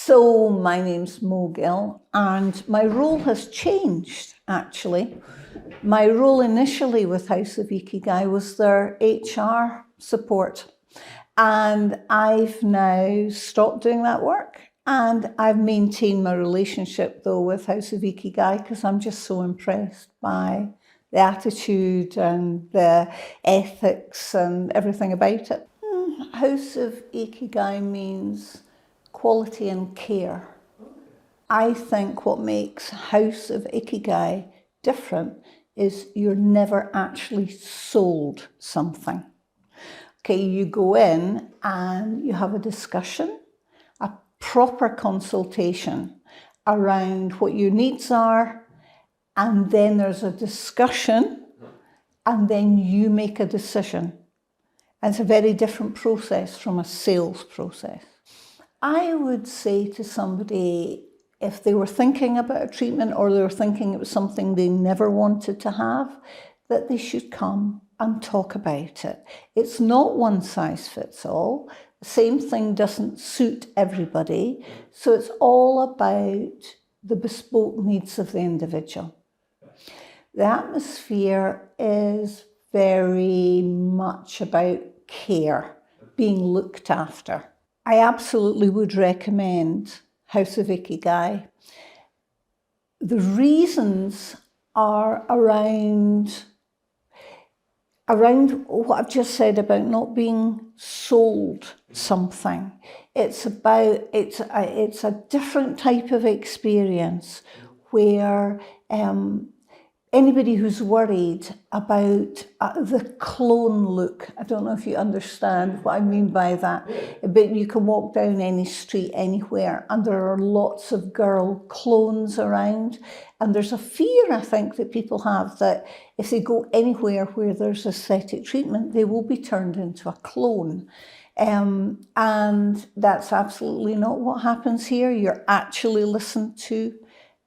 So my name's Mo Gill, and my role has changed, actually. My role initially with House of Ikigai was their HR support, and I've now stopped doing that work, and I've maintained my relationship, though, with House of Ikigai because I'm just so impressed by the attitude and the ethics and everything about it. House of Ikigai means quality and care. I think what makes House of Ikigai different is you're never actually sold something. Okay, you go in and you have a discussion, a proper consultation around what your needs are, and then there's a discussion, and then you make a decision. And it's a very different process from a sales process. I would say to somebody, if they were thinking about a treatment or they were thinking it was something they never wanted to have, that they should come and talk about it. It's not one size fits all. The same thing doesn't suit everybody. So it's all about the bespoke needs of the individual. The atmosphere is very much about care, being looked after. I absolutely would recommend House of Ikigai. The reasons are around what I've just said about not being sold something. It's a different type of experience where anybody who's worried about the clone look, I don't know if you understand what I mean by that, but you can walk down any street anywhere and there are lots of girl clones around, and there's a fear, I think, that people have that if they go anywhere where there's aesthetic treatment, they will be turned into a clone. And that's absolutely not what happens here. You're actually listened to.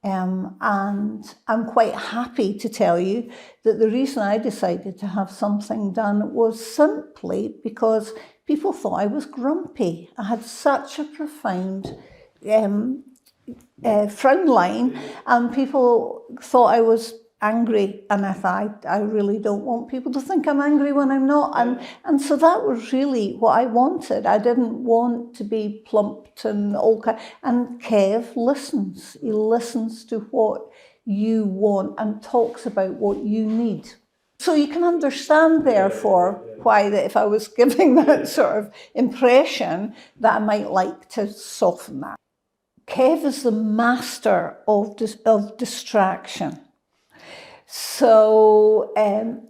And I'm quite happy to tell you that the reason I decided to have something done was simply because people thought I was grumpy. I had such a profound frown line, and people thought I was angry, and I thought, I really don't want people to think I'm angry when I'm not. And so that was really what I wanted. I didn't want to be plumped and all kind. And Kev listens. He listens to what you want and talks about what you need. So you can understand, therefore, why that if I was giving that sort of impression that I might like to soften that. Kev is the master of distraction. So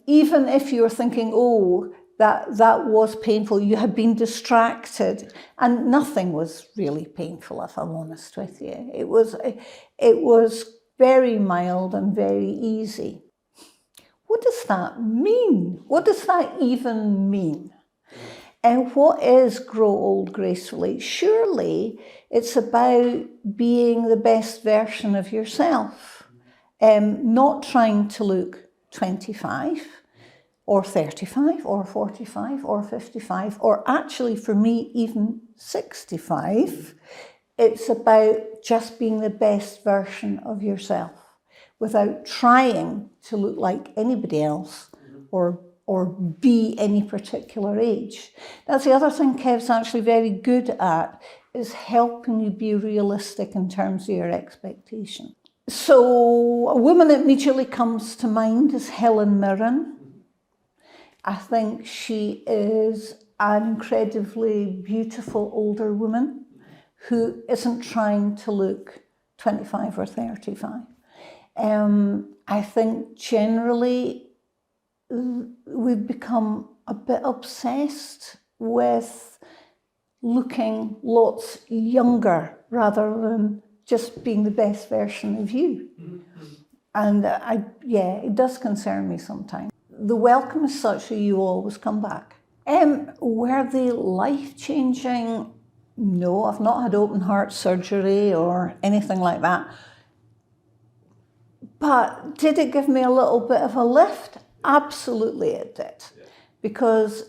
even if you're thinking, oh, that was painful, you had been distracted, and nothing was really painful, if I'm honest with you. It was very mild and very easy. What does that mean? What does that even mean? And what is grow old gracefully? Surely it's about being the best version of yourself. Not trying to look 25 or 35 or 45 or 55 or actually for me even 65. It's about just being the best version of yourself without trying to look like anybody else or be any particular age. That's the other thing Kev's actually very good at, is helping you be realistic in terms of your expectation. So a woman that immediately comes to mind is Helen Mirren. I think she is an incredibly beautiful older woman who isn't trying to look 25 or 35. I think generally we've become a bit obsessed with looking lots younger rather than just being the best version of you. And it does concern me sometimes. The welcome is such that you always come back. Were they life-changing? No, I've not had open heart surgery or anything like that. But did it give me a little bit of a lift? Absolutely it did. Because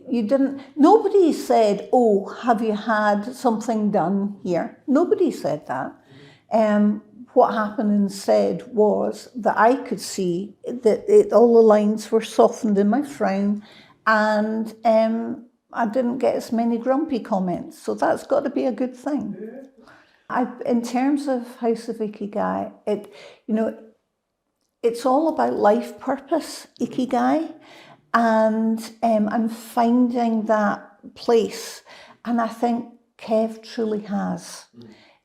you didn't, nobody said, oh, have you had something done here? Nobody said that. What happened instead was that I could see that all the lines were softened in my frown, and I didn't get as many grumpy comments. So that's got to be a good thing. In terms of House of Ikigai, it's all about life purpose, Ikigai, and I'm finding that place, and I think Kev truly has.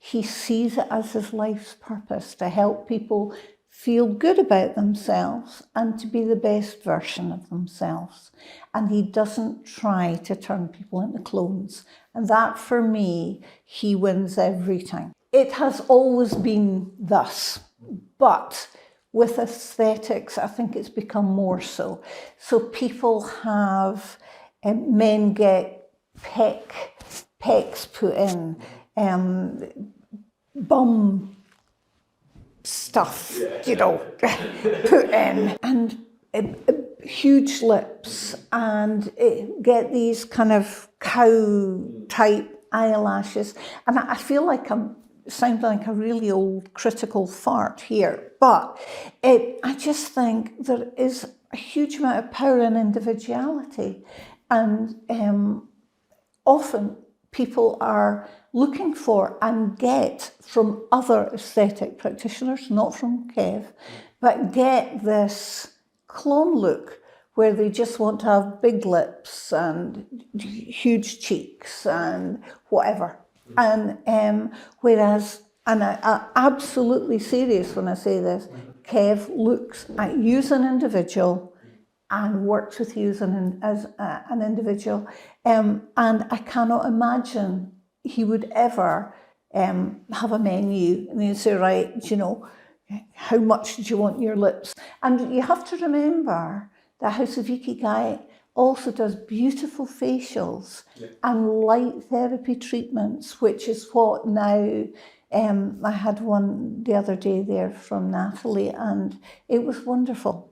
He sees it as his life's purpose to help people feel good about themselves and to be the best version of themselves. And he doesn't try to turn people into clones. And that, for me, he wins every time. It has always been thus, but with aesthetics, I think it's become more so. So people have, men get pecs put in, bum stuff, put in, and huge lips, and get these kind of cow type eyelashes. And I feel like I'm sounding like a really old critical fart here, but I just think there is a huge amount of power in individuality, and often people are looking for and get from other aesthetic practitioners, not from Kev, but get this clone look where they just want to have big lips and huge cheeks and whatever. And whereas, and I'm absolutely serious when I say this, Kev looks at you as an individual and works with you as an individual. And I cannot imagine he would ever have a menu and he'd say, right, how much do you want your lips? And you have to remember that House of Ikigai also does beautiful facials and light therapy treatments, which is what now, I had one the other day there from Natalie, and it was wonderful.